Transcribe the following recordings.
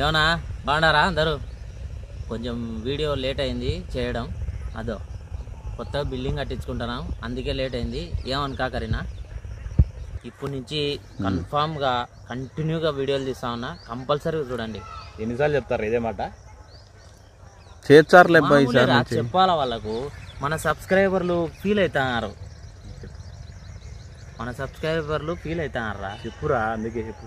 ఏమన్నా బాగున్నారా అందరూ? కొంచెం వీడియో లేట్ అయింది చేయడం, అదో కొత్త బిల్డింగ్ కట్టించుకుంటున్నాం అందుకే లేట్ అయింది. ఏమనుకాకరినా ఇప్పటి నుంచి కన్ఫామ్గా కంటిన్యూగా వీడియోలు తీస్తా ఉన్నా, కంపల్సరీ చూడండి. ఎన్నిసార్లు చెప్తారు ఇదే మాట? చెప్పాలా వాళ్ళకు. మన సబ్స్క్రైబర్లు ఫీల్ అవుతున్నారు, చెప్పురా, అందుకే చెప్పు.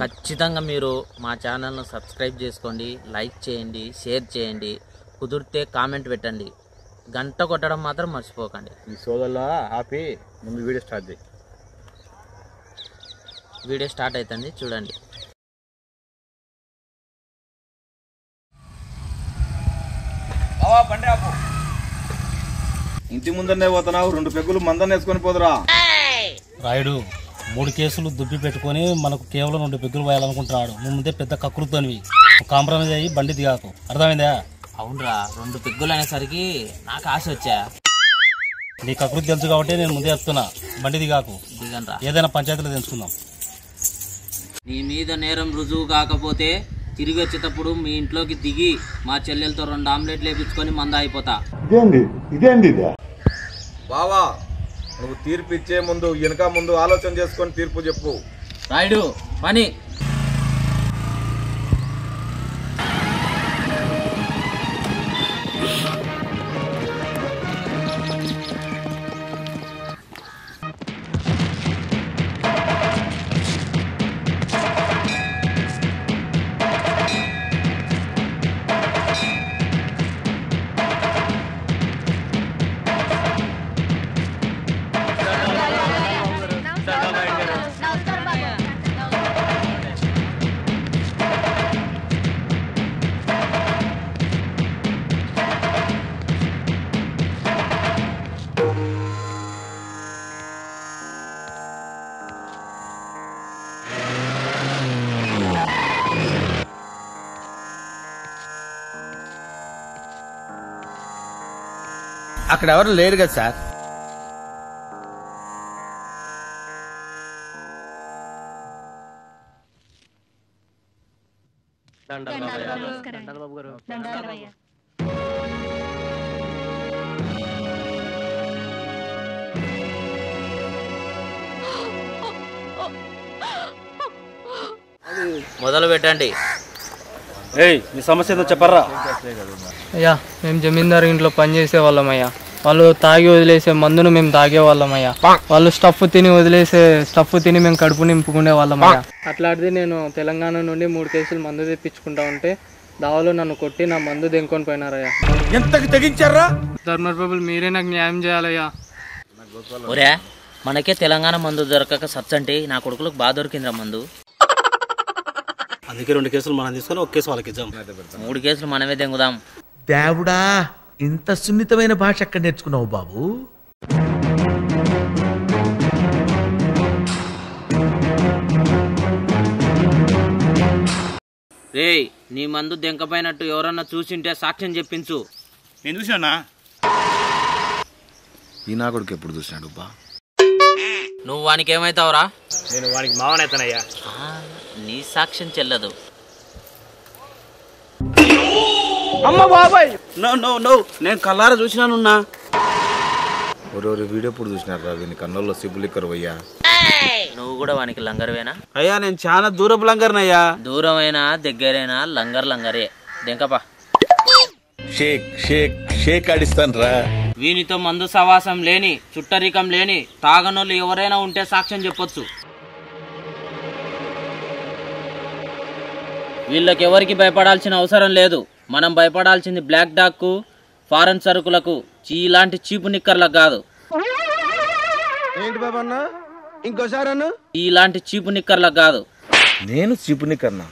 ఖచ్చితంగా మీరు మా ఛానల్ను సబ్స్క్రైబ్ చేసుకోండి, లైక్ చేయండి, షేర్ చేయండి, కుదిరితే కామెంట్ పెట్టండి, గంట కొట్టడం మాత్రం మర్చిపోకండి. ఈ సోదరులో ఆపి ముందు వీడియో స్టార్ట్ చేయి. వీడియో స్టార్ట్ అవుతుంది చూడండి. ఇంటి ముందరనే పోతున్నావు, 2 పెగ్గులు మందన్న వేసుకొని పోదురా. రాయుడు 3 కేసులు దుబ్బి పెట్టుకొని మనకు కేవలం 2 పెగ్గులు పోయాలనుకుంటున్నాడు. నువ్వు ముందే పెద్ద కకృతనివి, కాంప్రమైజ్ అయ్యి బండి దిగాకు, అర్థమైందా? అవునరా, 2 పెగ్గులు అనేసరికి నాకు ఆశ వచ్చా. నీ కకృతి తెలుసు కాబట్టి నేను ముందే చెప్తున్నా, బండి దిగాకు, దిగనరా. ఏదైనా పంచాయతీలో తెలుసుకుందాం. నీ మీద నేరం రుజువు కాకపోతే తిరిగి వచ్చేటప్పుడు మీ ఇంట్లోకి దిగి మా చెల్లెలతో 2 ఆమ్లెట్లు వేపించుకొని మంద అయిపోతా. బావా, నువ్వు తీర్పు ఇచ్చే ముందు వెనక ముందు ఆలోచన చేసుకొని తీర్పు చెప్పు. రాయుడు పని. అక్కడ ఎవరు లేరు కదా సార్? మొదలు పెట్టండి. నీ సమస్య ఏదో చెప్పరా. అయ్యా, మేము జమీందారు ఇంట్లో పనిచేసే వాళ్ళం అయ్యా. వాళ్ళు తాగి వదిలేసే మందును మేము తాగేవాళ్ళం అయ్యా. వాళ్ళు స్టఫ్ తిని మేము కడుపు నింపుకునే వాళ్ళం అయ్యా. అట్లాంటిది నేను తెలంగాణ నుండి 3 కేసులు మందు తెప్పించుకుంటా ఉంటే దావలో నన్ను కొట్టి నా మందు దెంకొని పోయినారయ్యా. ఎంతకు తెగించారా? ధర్మప్రభులు మీరే నాకు న్యాయం చేయాలయ్యా. ఒరే, మనకే తెలంగాణ మందు దొరకక సచ్చంటే నా కొడుకులకు బాగా దొరికిందిరా మందు. అందుకే 2 కేసులు మనం తీసుకొని 1 కేసు వాళ్ళకి ఇద్దాం. 3 కేసులు మనమే దెంగుదాం. దేవుడా, ఇంత సున్నితమైన భాష ఎక్కడ నేర్చుకున్నావు బాబు? రేయ్, నీ మందు దెంకపోయినట్టు ఎవరన్నా చూసింటే సాక్ష్యం చెప్పించు. నేను చూసినా. ఈ నా కొడుకు ఎప్పుడు చూసినాడు బా? నువ్వు వానికి ఏమైతావురా? నేను వానికి మావనైతానయ్యా. నీ సాక్ష్యం చెల్లదు. అమ్మ బాబాయ్, నో నేను కల్లారా చూసినానున్నా. ఒరే వీడియో ఎప్పుడు చూసినారు రా? వీని కన్నుల్లో సిబ్బులు ఇక్కడ పోయ్యా. నువ్వు కూడా వానికి లంగర్వేనా? అయ్యా, నేను చాలా దూరపు లంగర్నయ్యా. దూరమైనా దగ్గరైనా లంగరే. దెంకపా. షేక్ ఆడిస్తాను రా. వీనితో మందు సవాసం లేని, చుట్టరికం లేని తాగనోళ్ళు ఎవరైనా ఉంటే సాక్ష్యం చెప్పొచ్చు. వీళ్ళకెవరికి భయపడాల్సిన అవసరం లేదు. మనం భయపడాల్సింది బ్లాక్ డాగ్కు, ఫారెన్ సరుకులకు, ఇలాంటి చీపు నిక్కర్లకు కాదు. ఏంటి బాబా అన్న, ఇంకోసారి అన్న? ఇలాంటి చీపు నిక్కర్లకు కాదు. నేను చీపుని కన్నా.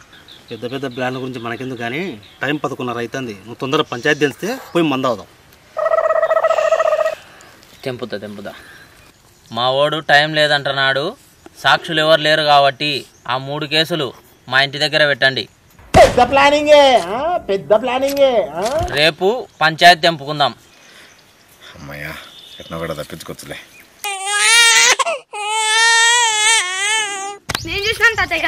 పెద్ద పెద్ద బ్రాండ్ల గురించి మనకెందుకు కానీ, టైం 11:30 అవుతుంది. నువ్వు తొందరగా పంచాయతీ తెలిస్తే పోయి మంద అవుదాం. తెంపుదా. మా ఓడు టైం లేదంటున్నాడు. సాక్షులు ఎవరు లేరు కాబట్టి ఆ 3 కేసులు మా ఇంటి దగ్గర పెట్టండి. పెద్ద ప్లానింగే. రేపు పంచాయతీ తెంపుకుందాం. అమ్మయ్యా, ఎట్లా కూడా తప్పించుకోవచ్చులే. నేను చూసినాను తాతయ్య.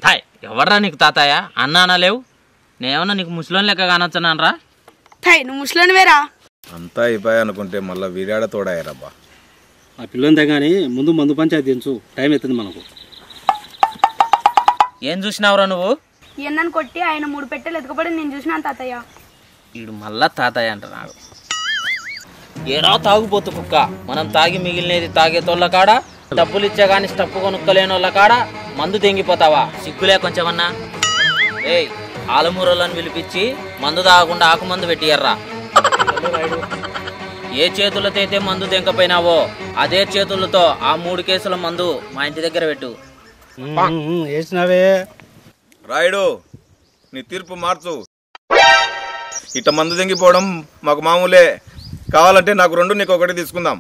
తాయ్ ఎవర్రా నీకు తాతయ్య అన్నా లేవు నేనేమన్నా నీకు ముసలోని లెక్క కానొచ్చాను రా తాయ్ నువ్వు ముసలోని వేరా అంతా అయిపోయా అనుకుంటే మళ్ళీ వీడాడ తోడాయరబ్బా. ఆ పిల్లని తగ్గాని ముందు మందు పంచాయతీ దించు, టైం అవుతుంది మనకు. ఏం చూసినావురా నువ్వు? ఎన్నను కొట్టి ఆయన 3 పెట్టెలు ఎత్తుకుపడి నేను చూసినాను తాతయ్య. వీడు మళ్ళా తాతయ్య అంటున్నాడు. ఏరా తాగుపోతు కుక్క, మనం తాగి మిగిలినది తాగేతోళ్ళ కాడ, డబ్బులు ఇచ్చా కానీ స్టప్పు కొనుక్కలేని వాళ్ళ కాడ మందు తెంగిపోతావా? సిగ్గులే కొంచెమన్నా. ఏయ్ ఆలమూరలను పిలిపించి మందు తాగకుండా ఆకు మందు పెట్టియర్రా. ఏ చేతులతో అయితే మందు తెంకపోయినావో అదే చేతులతో ఆ 3 కేసుల మందు మా ఇంటి దగ్గర పెట్టు. వేసినావే రాయుడు, నీ తీర్పు మార్చు. ఇట్ట మందు తెంగిపోవడం మాకు మామూలే. కావాలంటే నాకు 2, నీకు 1 తీసుకుందాం.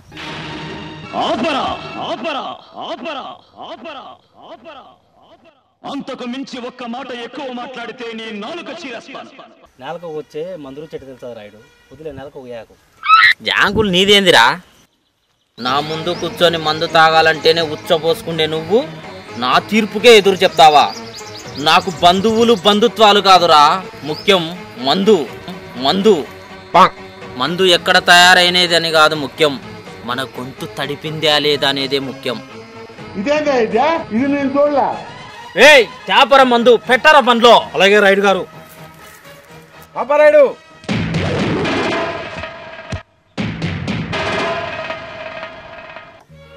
అంతకు మించి ఒక్క మాట ఎక్కువ మాట్లాడితే నీ నాలుక చీరేస్తాను. నెలకు వచ్చే మందులు చెట్టు తెలుసా రాయుడు, వదిలే నెలకు యాకు. జాంకులు నీదేందిరా? నా ముందు కూర్చొని మందు తాగాలంటేనే ఉచ్చపోసుకుండే నువ్వు నా తీర్పుకే ఎదురు చెప్తావా? నాకు బంధువులు బంధుత్వాలు కాదురా ముఖ్యం, మందు. మందు మందు ఎక్కడ తయారైనది అని కాదు ముఖ్యం, మన గొంతు తడిపిందా లేదా అనేదే ముఖ్యం. ఏయ్ ట్యాపర మందు పెట్టరా బండ్లో. అలాగే రాయుడు గారు. రాయుడు,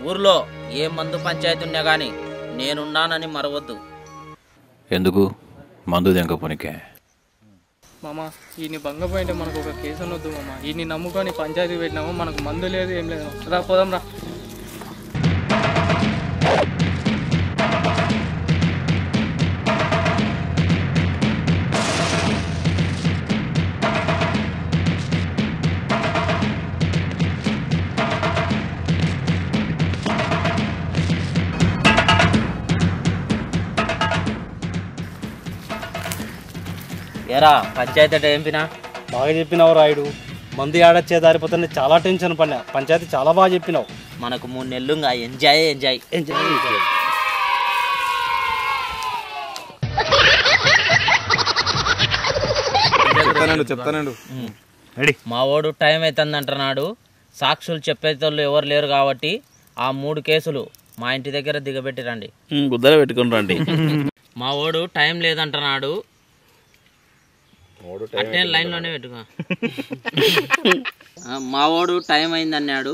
ఊర్లో ఏ మందు పంచాయతీ ఉన్నా గానీ నేనున్నానని మరవద్దు. ఎందుకు మందు దెంకపోనికే? మామ ఈయన్ని భంగపోయింటే మనకు ఒక కేసు అనొద్దు మామ. ఈయన్ని నమ్ముకొని పంచాయతీ పెట్టినాము, మనకు మందు లేదు ఏం లేదు. రా పోదాం రా. ఏరా పంచాయతీ అంటే ఏం పినా? బాగా చెప్పినావు రాయుడు. మందు ఏడొచ్చే దారిపోతే చాలా టెన్షన్ పడినా. పంచాయతీ చాలా బాగా చెప్పినావు. మనకు 3 నెలలు ఎంజాయ్ ఎంజాయ్ ఎంజాయ్. చెప్తానండు. మా వాడు టైం అవుతుంది అంటున్నాడు. సాక్షులు చెప్పేటోళ్ళు ఎవరు లేరు కాబట్టి ఆ 3 కేసులు మా ఇంటి దగ్గర దిగబెట్టిరండి. గుద్దలు పెట్టుకుని రండి. మా వాడు టైం లేదంటున్నాడు. అంటే లైన్ లోనే పెట్టుకో. మా వాడు టైం అయింది అన్నాడు.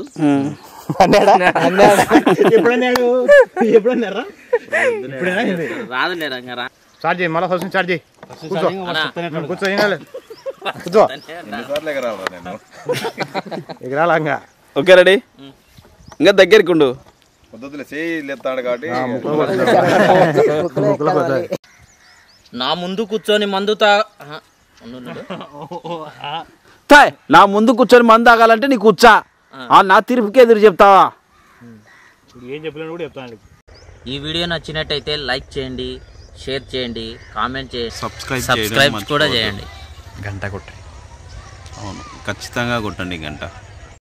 రాదులేరా చార్జ్ చేయి, మళ్ళీ ఫస్ట్ చార్జ్ చేయి. కూర్చో ఎన్నిసార్లు ఎగరాలరా నేను? ఎగరాలా? ఓకే రెడీ, ఇంకా దగ్గరికి ఉండు. పొద్దులే చేయి లేస్తాడు కాబట్టి నా ముందు కూర్చొని మందు నా ముందు కూర్చొని మందు తాగాలంటే నీకు కూర్చా, నా తీర్పుకి ఎదురు చెప్తావా? ఏం చెప్పలేను కూడా చెప్తాను. ఈ వీడియో నచ్చినట్టయితే లైక్ చేయండి, షేర్ చేయండి, కామెంట్ చేయండి, సబ్స్క్రైబ్ కూడా చేయండి. గంట కొట్టండి. అవును, ఖచ్చితంగా కొట్టండి గంట.